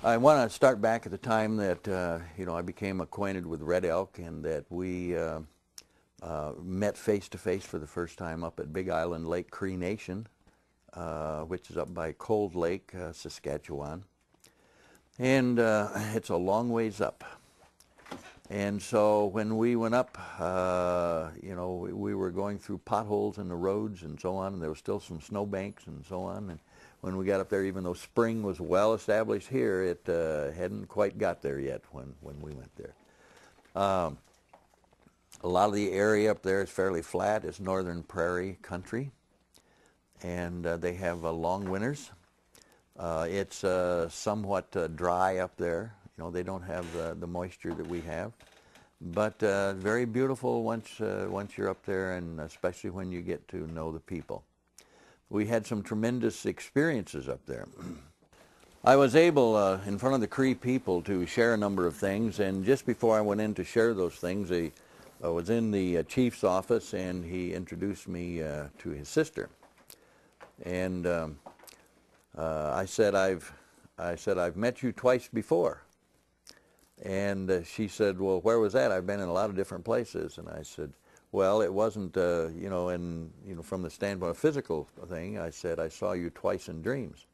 I want to start back at the time that I became acquainted with Red Elk, and that we met face to face for the first time up at Big Island Lake Cree Nation, which is up by Cold Lake, Saskatchewan, and it's a long ways up. And so when we went up, we were going through potholes in the roads and so on, and there was still some snowbanks and so on. And when we got up there, even though spring was well established here, it hadn't quite got there yet when we went there. A lot of the area up there is fairly flat. It's northern prairie country, and they have long winters. It's somewhat dry up there. They don't have the moisture that we have, but very beautiful once you're up there, and especially when you get to know the people. We had some tremendous experiences up there. I was able, in front of the Cree people, to share a number of things, and just before I went in to share those things, I was in the chief's office, and he introduced me to his sister. And I said, I've met you twice before. And she said, well, where was that? I've been in a lot of different places. And I said, well, it wasn't, from the standpoint of physical thing. I said, I saw you twice in dreams.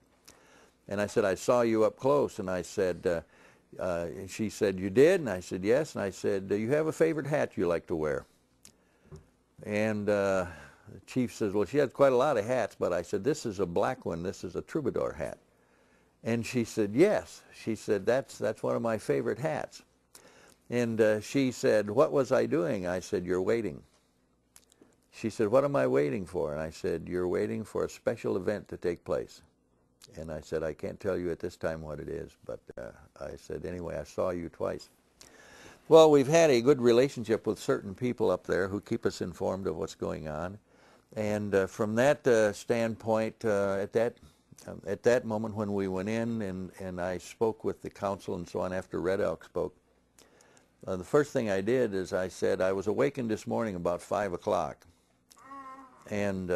And I said, I saw you up close. And I said, she said, you did? And I said, yes. And I said, do you have a favorite hat you like to wear? And the chief says, well, she has quite a lot of hats. But I said, this is a black one. This is a troubadour hat. And she said, yes. She said, that's one of my favorite hats. And she said, what was I doing? I said, you're waiting. She said, what am I waiting for? And I said, you're waiting for a special event to take place. And I said, I can't tell you at this time what it is, but I said, anyway, I saw you twice. Well, we've had a good relationship with certain people up there who keep us informed of what's going on. And from that standpoint, at that moment when we went in and I spoke with the council and so on after Red Elk spoke, the first thing I did is I said, I was awakened this morning about 5 o'clock. And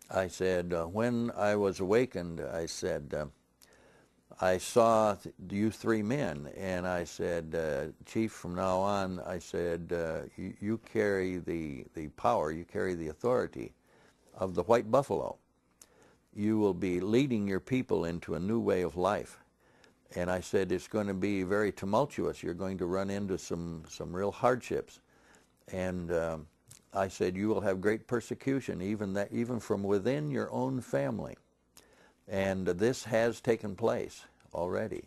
I said, when I was awakened, I said, I saw you three men. And I said, Chief, from now on, I said, you carry the power, you carry the authority of the white buffalo. You will be leading your people into a new way of life. And I said, it's going to be very tumultuous. You're going to run into some real hardships. And I said, you will have great persecution, even from within your own family. And this has taken place already.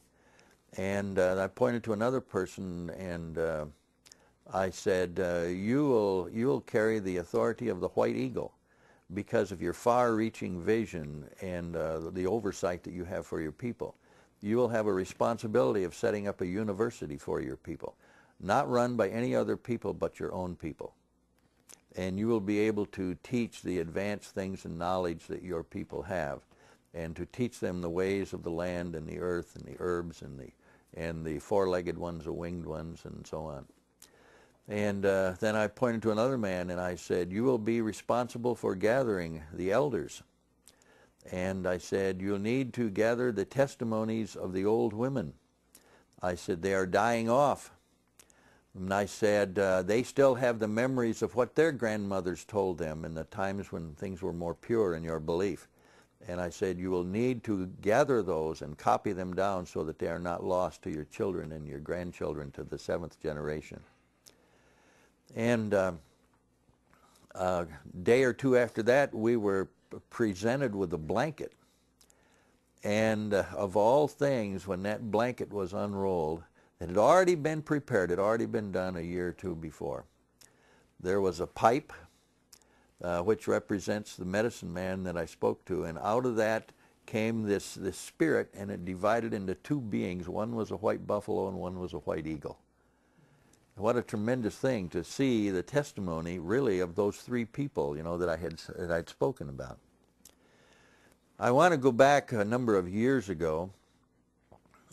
And I pointed to another person, and I said, you will carry the authority of the white eagle because of your far-reaching vision and the oversight that you have for your people. You will have a responsibility of setting up a university for your people, not run by any other people but your own people. And you will be able to teach the advanced things and knowledge that your people have, and to teach them the ways of the land and the earth and the herbs and the four-legged ones, the winged ones, and so on. And then I pointed to another man and I said, you will be responsible for gathering the elders. And I said, you'll need to gather the testimonies of the old women. I said, they are dying off. And I said, they still have the memories of what their grandmothers told them in the times when things were more pure in your belief. And I said, you will need to gather those and copy them down so that they are not lost to your children and your grandchildren to the seventh generation. And a day or two after that, we were presented with a blanket. And of all things, when that blanket was unrolled, it had already been prepared, it had already been done a year or two before. There was a pipe, which represents the medicine man that I spoke to, and out of that came this spirit, and it divided into two beings. One was a white buffalo and one was a white eagle. What a tremendous thing to see the testimony, really, of those three people, that I'd spoken about. I want to go back a number of years ago,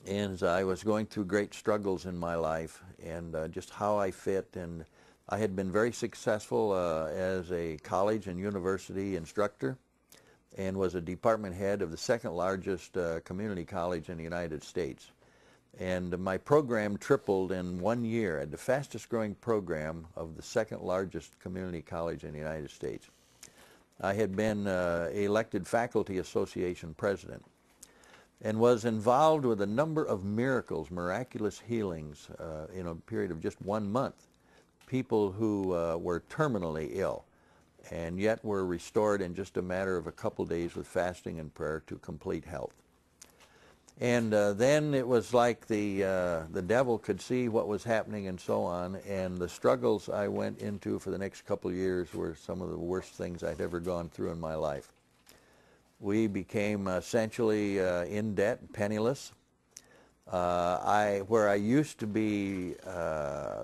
and I was going through great struggles in my life, and just how I fit, and I had been very successful as a college and university instructor, and was a department head of the second largest community college in the United States. And my program tripled in 1 year, at the fastest growing program of the second largest community college in the United States. I had been elected faculty association president and was involved with a number of miracles, miraculous healings in a period of just 1 month. People who were terminally ill and yet were restored in just a matter of a couple days with fasting and prayer to complete health. And then it was like the devil could see what was happening and so on, and the struggles I went into for the next couple of years were some of the worst things I'd ever gone through in my life. We became essentially in debt, penniless. Where I used to be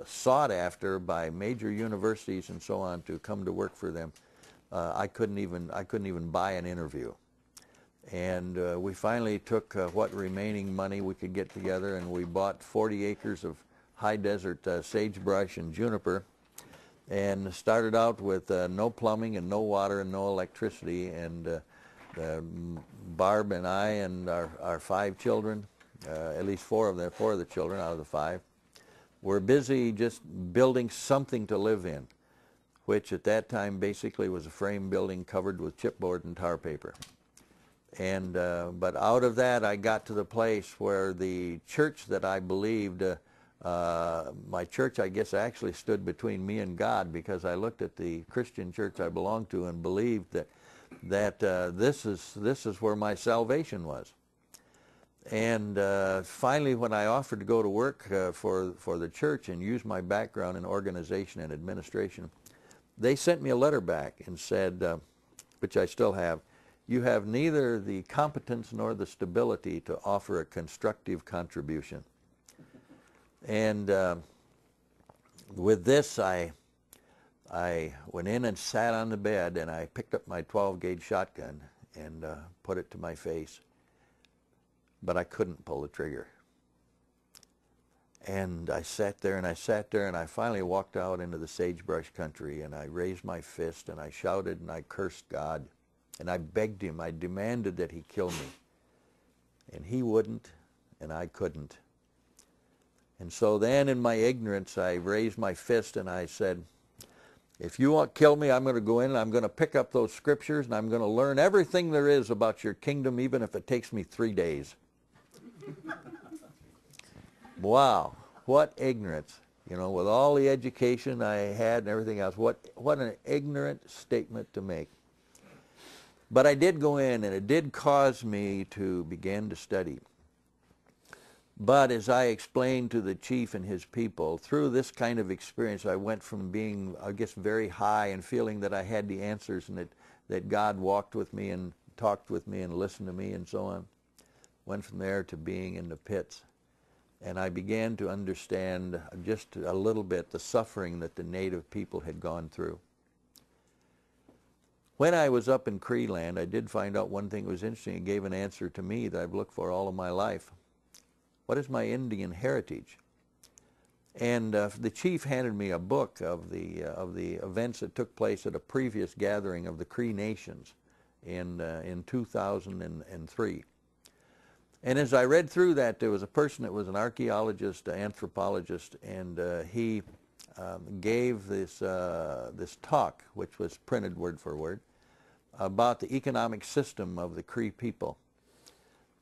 sought after by major universities and so on to come to work for them, I couldn't even buy an interview. And we finally took what remaining money we could get together, and we bought 40 acres of high desert sagebrush and juniper, and started out with no plumbing and no water and no electricity. And Barb and I and our 5 children, at least 4 of the children out of the 5, were busy just building something to live in, which at that time basically was a frame building covered with chipboard and tar paper. And but out of that, I got to the place where the church that I believed, my church, I guess, actually stood between me and God, because I looked at the Christian church I belonged to and believed that this is where my salvation was. And finally, when I offered to go to work for the church and use my background in organization and administration, they sent me a letter back and said, which I still have, "You have neither the competence nor the stability to offer a constructive contribution." And with this, I went in and sat on the bed, and I picked up my 12-gauge shotgun and put it to my face. But I couldn't pull the trigger. And I sat there and I sat there, and I finally walked out into the sagebrush country, and I raised my fist and I shouted and I cursed God. And I begged him, I demanded that he kill me. And he wouldn't, and I couldn't. And so then in my ignorance, I raised my fist and I said, "If you won't kill me, I'm going to go in and I'm going to pick up those scriptures and I'm going to learn everything there is about your kingdom, even if it takes me 3 days." Wow, what ignorance. You know, with all the education I had and everything else, what an ignorant statement to make. But I did go in, and it did cause me to begin to study. But as I explained to the chief and his people, through this kind of experience, I went from being, I guess, very high and feeling that I had the answers and that God walked with me and talked with me and listened to me and so on. Went from there to being in the pits. And I began to understand just a little bit the suffering that the native people had gone through. When I was up in Cree land, I did find out one thing that was interesting. It gave an answer to me that I've looked for all of my life. What is my Indian heritage? And the chief handed me a book of the events that took place at a previous gathering of the Cree nations in 2003. And as I read through that, there was a person that was an archaeologist, anthropologist, and he gave this talk, which was printed word for word, about the economic system of the Cree people.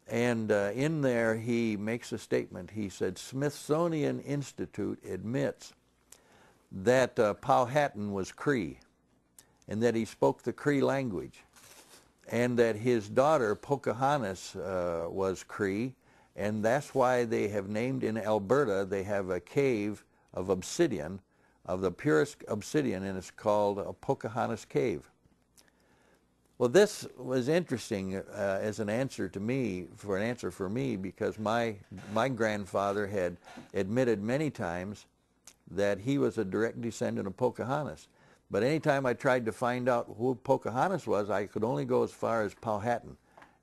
And in there he makes a statement. He said, "Smithsonian Institute admits that Powhatan was Cree, and that he spoke the Cree language, and that his daughter Pocahontas was Cree, and that's why they have named in Alberta, they have a cave of obsidian, of the purest obsidian, and it's called a Pocahontas Cave." Well, this was interesting as an answer to me, for me, because my grandfather had admitted many times that he was a direct descendant of Pocahontas. But anytime I tried to find out who Pocahontas was, I could only go as far as Powhatan.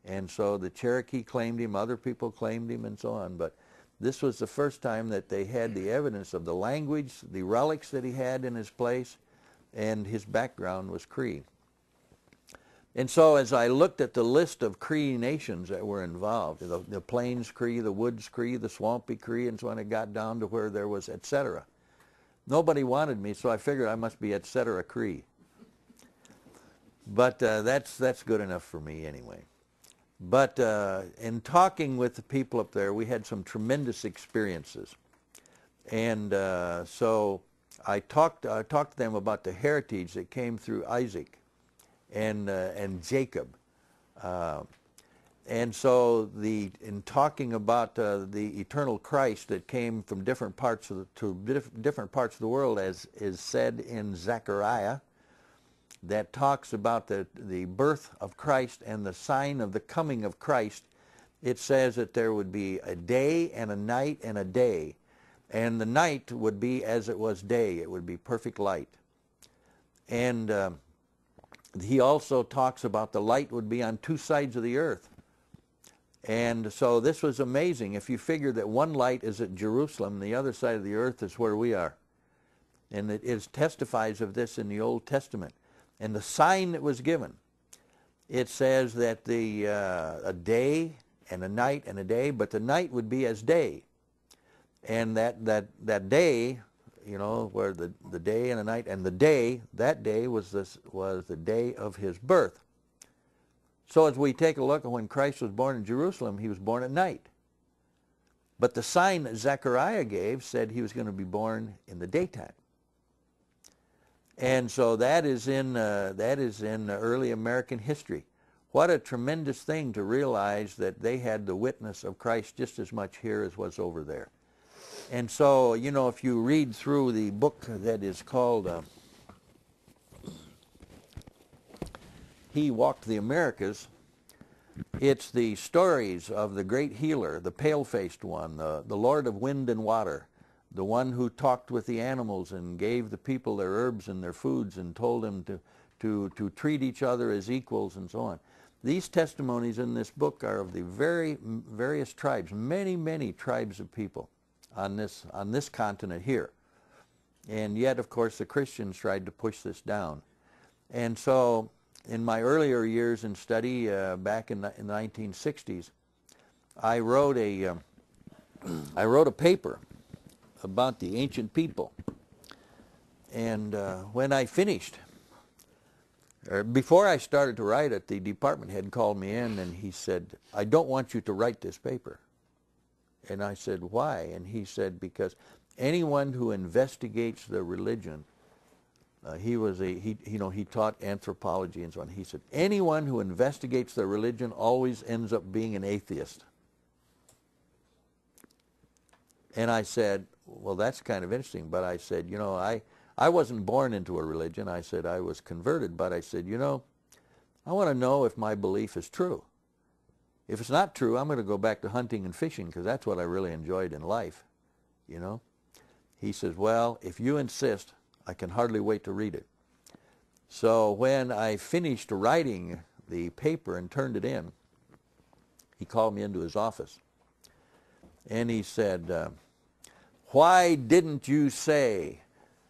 And so the Cherokee claimed him, other people claimed him, and so on. But this was the first time that they had the evidence of the language, the relics that he had in his place, and his background was Cree. And so as I looked at the list of Cree nations that were involved, the Plains Cree, the Woods Cree, the Swampy Cree, and so on, it got down to where there was etc. Nobody wanted me, so I figured I must be etc. Cree. But that's good enough for me anyway. But in talking with the people up there, we had some tremendous experiences. And so I talked to them about the heritage that came through Isaac and Jacob. And so in talking about the eternal Christ that came from different parts of different parts of the world, as is said in Zechariah, that talks about the birth of Christ and the sign of the coming of Christ, it says that there would be a day and a night and a day. And the night would be as it was day. It would be perfect light. And he also talks about the light would be on two sides of the earth. And so this was amazing. If you figure that one light is at Jerusalem, the other side of the earth is where we are. And it testifies of this in the Old Testament. And the sign that was given, it says that a day and a night and a day, but the night would be as day. And that day, you know, where the day and the night, and the day, that day was the day of his birth. So as we take a look at when Christ was born in Jerusalem, he was born at night. But the sign that Zechariah gave said he was going to be born in the daytime. And so that is in early American history. What a tremendous thing to realize that they had the witness of Christ just as much here as was over there. And so, you know, if you read through the book that is called He Walked the Americas, it's the stories of the great healer, the pale-faced one, the Lord of Wind and Water, the one who talked with the animals and gave the people their herbs and their foods and told them to treat each other as equals and so on. These testimonies in this book are of the various tribes, many tribes of people on this continent here. And yet, of course, the Christians tried to push this down. And so in my earlier years in study back in the 1960s, I wrote a paper about the ancient people. And when I finished, or before I started to write it, the department head called me in and he said, "I don't want you to write this paper." And I said, "Why?" And he said, "Because anyone who investigates the religion," he taught anthropology and so on. He said, "anyone who investigates the religion always ends up being an atheist." And I said, "Well, that's kind of interesting." But I said, "You know, I wasn't born into a religion." I said, "I was converted." But I said, "You know, I want to know if my belief is true. If it's not true, I'm going to go back to hunting and fishing because that's what I really enjoyed in life, you know." He says, "Well, if you insist, I can hardly wait to read it." So when I finished writing the paper and turned it in, he called me into his office. And he said, "Why didn't you say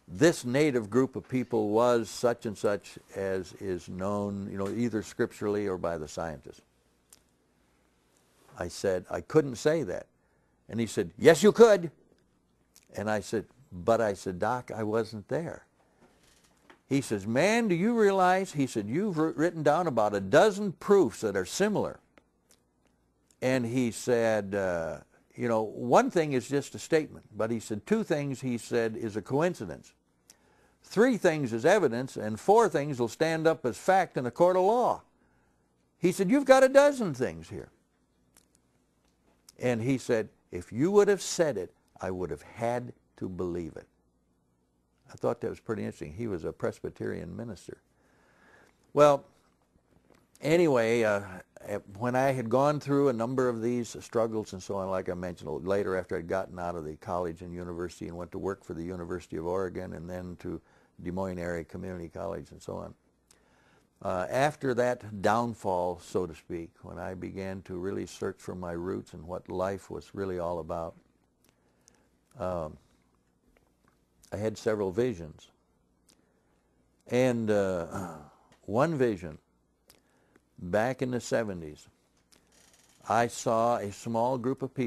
this native group of people was such and such as is known, you know, either scripturally or by the scientists?" I said, "I couldn't say that." And he said, "Yes, you could." And I said, "Doc, I wasn't there." He says, "Man, do you realize," he said, "you've written down about a dozen proofs that are similar." And he said, "You know, one thing is just a statement." But he said, two things, he said, is a coincidence. 3 things is evidence, and 4 things will stand up as fact in a court of law. He said, "You've got a dozen things here." And he said, "If you would have said it, I would have had to believe it." I thought that was pretty interesting. He was a Presbyterian minister. Well, anyway, when I had gone through a number of these struggles and so on, like I mentioned later after I'd gotten out of the college and university and went to work for the University of Oregon and then to Des Moines Area Community College and so on. After that downfall, so to speak, when I began to really search for my roots and what life was really all about, I had several visions. And one vision back in the 70s, I saw a small group of people